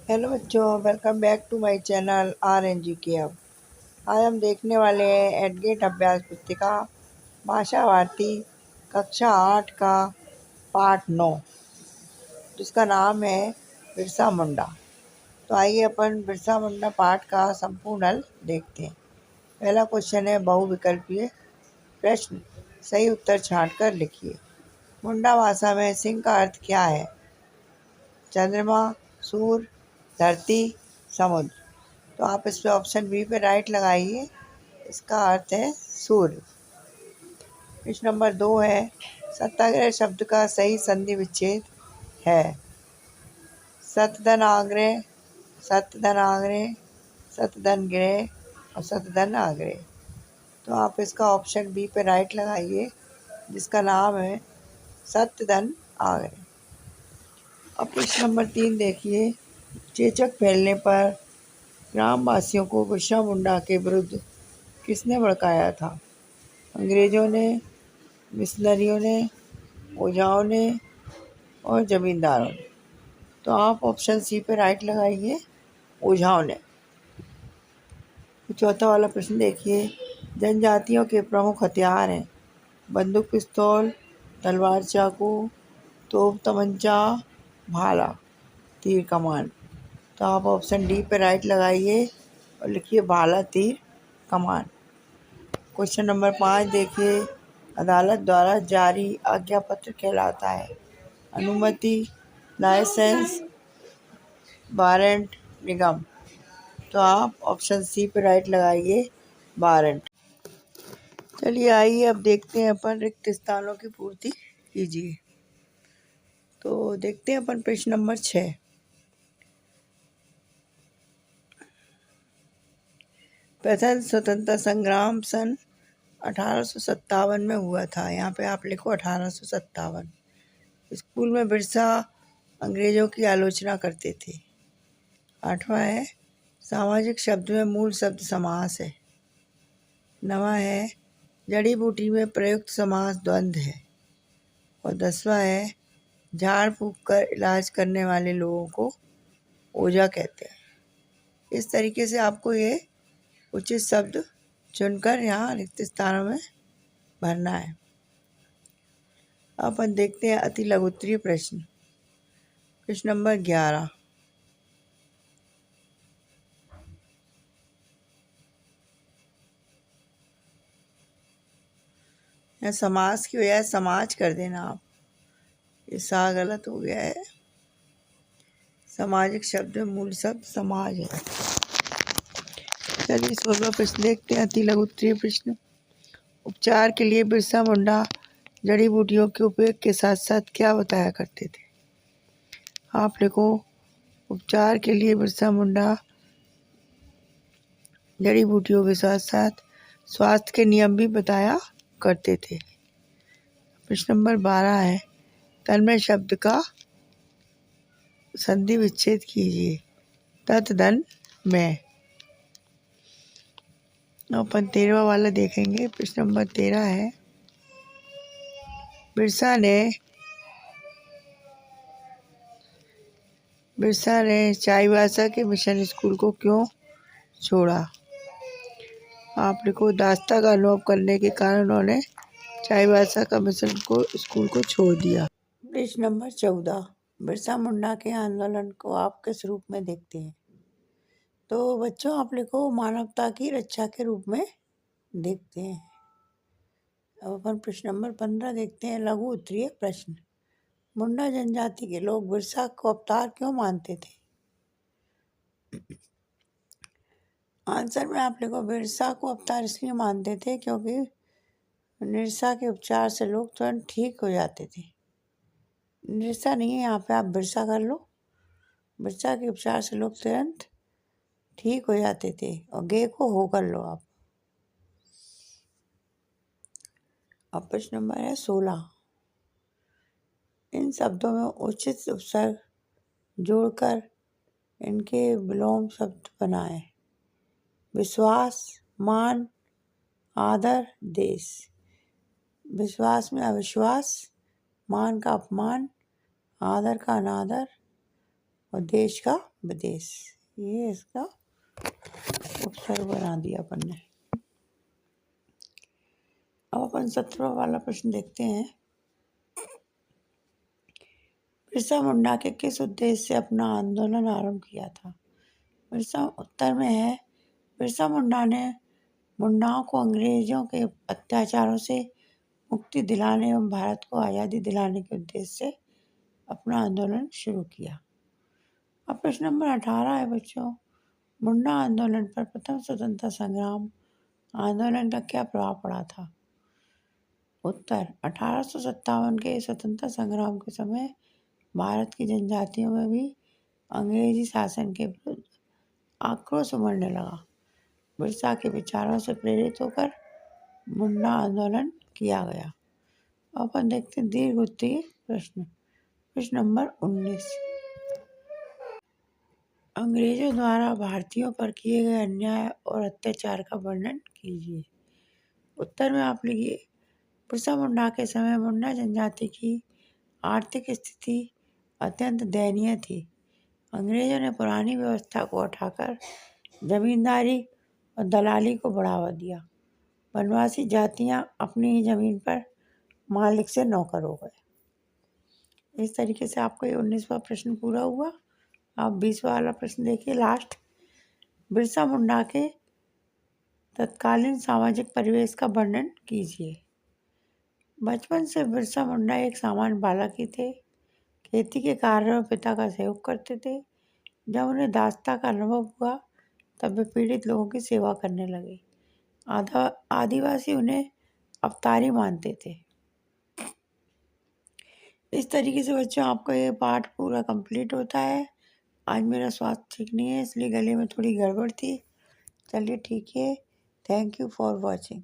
Hello बच्चों, welcome back to my channel R N G K. अब आज हम देखने वाले हैं एडगेट अभ्यास पुस्तिका भाषा भारती कक्षा 8 का पाठ 9, जिसका नाम है बिरसा मुंडा। तो आइए अपन बिरसा मुंडा पाठ का संपूर्ण हल देखते हैं। पहला क्वेश्चन है बहुविकल्पीय प्रश्न, सही उत्तर छांटकर लिखिए। मुंडा भाषा में सिंह का अर्थ क्या है? चंद्रमा, सूर्य, धरती, समुद्र। तो आप इस पे ऑप्शन बी पे राइट लगाइए। इसका अर्थ है सूर्य। प्रश्न नंबर 2 है, सत्याग्रह शब्द का सही संधि विच्छेद है? सतधन आग्रह, सतधन आग्रह, सतधन गृह और सतधन आग्रह। तो आप इसका ऑप्शन बी पे राइट लगाइए, जिसका नाम है सतधन आग्रह। अब प्रश्न नंबर 3 देखिए, चेचक फैलने पर ग्रामवासियों को बिरसा मुंडा के विरुद्ध किसने भड़काया था? अंग्रेजों ने, मिशनरियों ने, ओझाओं ने और जमींदारों ने। तो आप ऑप्शन सी पे राइट लगाइए, ओझाओं ने। चौथा वाला प्रश्न देखिए, जनजातियों के प्रमुख हथियार हैं बंदूक, पिस्तौल, तलवार, चाकू, तोप, तमंचा, भाला, तीर, कमान। तो आप ऑप्शन डी पे राइट लगाइए और लिखिए भाला, तीर, कमान। क्वेश्चन नंबर 5 देखिए, अदालत द्वारा जारी आज्ञा पत्र कहलाता है? अनुमति, लाइसेंस, वारंट, निगम। तो आप ऑप्शन सी पे राइट लगाइए, वारंट। चलिए आइए अब देखते हैं अपन रिक्त स्थानों की पूर्ति कीजिए। तो देखते हैं अपन प्रश्न नंबर 6। प्रथम स्वतंत्रता संग्राम सन 1857 में हुआ था। यहाँ पे आप लिखो 1857। स्कूल में बिरसा अंग्रेजों की आलोचना करते थे। 8वां है, सामाजिक शब्द में मूल शब्द समास है। 9वां है, जड़ी बूटी में प्रयुक्त समास द्वंद्व है। और 10वां है, झाड़ फूंक कर इलाज करने वाले लोगों को ओझा कहते हैं। इस तरीके से आपको ये उचित शब्द चुनकर यहाँ रिक्त स्थानों में भरना है। अपन देखते हैं अति लघुत्तरीय प्रश्न। प्रश्न नंबर 11। यहाँ समास की बजाय समाज कर देना आप, ये सा गलत हो गया है। सामाजिक शब्द में मूल शब्द समाज है। चलिए 16वां प्रश्न देखते हैं, अति लघुत्तरीय प्रश्न। उपचार के लिए बिरसा मुंडा जड़ी बूटियों के उपयोग के साथ साथ क्या बताया करते थे? आप लिखो, उपचार के लिए बिरसा मुंडा जड़ी बूटियों के साथ साथ स्वास्थ्य के नियम भी बताया करते थे। प्रश्न नंबर 12 है, तन्मय शब्द का संधि विच्छेद कीजिए। तत्, धन, में। अपन 13वां वाला देखेंगे। प्रश्न नंबर 13 है, बिरसा ने चाईबासा के मिशन स्कूल को क्यों छोड़ा? आप लिखो, दास्ता का अनुभव करने के कारण उन्होंने चाईबासा का मिशन स्कूल को छोड़ दिया। प्रश्न नंबर 14, बिरसा मुंडा के आंदोलन को आप किस रूप में देखते हैं? तो बच्चों आप लिखो, मानवता की रक्षा के रूप में देखते हैं। अब अपन प्रश्न नंबर 15 देखते हैं, लघु उत्तरीय प्रश्न। मुंडा जनजाति के लोग बिरसा को अवतार क्यों मानते थे? आंसर में आप लिखो, बिरसा को अवतार इसलिए मानते थे क्योंकि निरसा के उपचार से लोग तुरंत ठीक हो जाते थे। निरसा नहीं है, यहाँ पे आप बिरसा कर लो। बिरसा के उपचार से लोग तुरंत ठीक हो जाते थे, और गे को हो कर लो आप। अब प्रश्न नंबर है 16। इन शब्दों में उचित उपसर्ग जोड़कर इनके विलोम शब्द बनाएं। विश्वास, मान, आदर, देश। विश्वास में अविश्वास, मान का अपमान, आदर का अनादर, और देश का विदेश। ये इसका उपसर्ग बना दिया अपन ने। अब अपन 17वां वाला प्रश्न देखते हैं। बिरसा मुंडा के किस उद्देश्य से अपना आंदोलन आरंभ किया था? बिरसा उत्तर में है, बिरसा मुंडा ने मुंडाओं को अंग्रेजों के अत्याचारों से मुक्ति दिलाने एवं भारत को आज़ादी दिलाने के उद्देश्य से अपना आंदोलन शुरू किया। अब प्रश्न नंबर 18 है बच्चों, मुंडा आंदोलन पर प्रथम स्वतंत्रता संग्राम आंदोलन का क्या प्रभाव पड़ा था? उत्तर, 1857 के स्वतंत्रता संग्राम के समय भारत की जनजातियों में भी अंग्रेजी शासन के विरुद्ध आक्रोश उमड़ने लगा। बिरसा के विचारों से प्रेरित होकर मुंडा आंदोलन किया गया। अपन देखते हैं दीर्घ उत्तरीय प्रश्न। प्रश्न नंबर 19, अंग्रेजों द्वारा भारतीयों पर किए गए अन्याय और अत्याचार का वर्णन कीजिए। उत्तर में आप लिखिए, बिरसा मुंडा के समय मुंडा जनजाति की आर्थिक स्थिति अत्यंत दयनीय थी। अंग्रेजों ने पुरानी व्यवस्था को हटाकर जमींदारी और दलाली को बढ़ावा दिया। वनवासी जातियां अपनी ही जमीन पर मालिक से नौकर हो गए। इस तरीके से आपका ये 19वां प्रश्न पूरा हुआ। अब 20वां वाला प्रश्न देखिए लास्ट, बिरसा मुंडा के तत्कालीन सामाजिक परिवेश का वर्णन कीजिए। बचपन से बिरसा मुंडा एक सामान्य बालक ही थे। खेती के कार्यों में पिता का सहयोग करते थे। जब उन्हें दासता का अनुभव हुआ तब वे पीड़ित लोगों की सेवा करने लगे। आदिवासी उन्हें अवतारी मानते थे। इस तरीके से बच्चों आपका ये पाठ पूरा कंप्लीट होता है। आज मेरा स्वास्थ्य ठीक नहीं है इसलिए गले में थोड़ी गड़बड़ थी। चलिए ठीक है, थैंक यू फॉर वॉचिंग।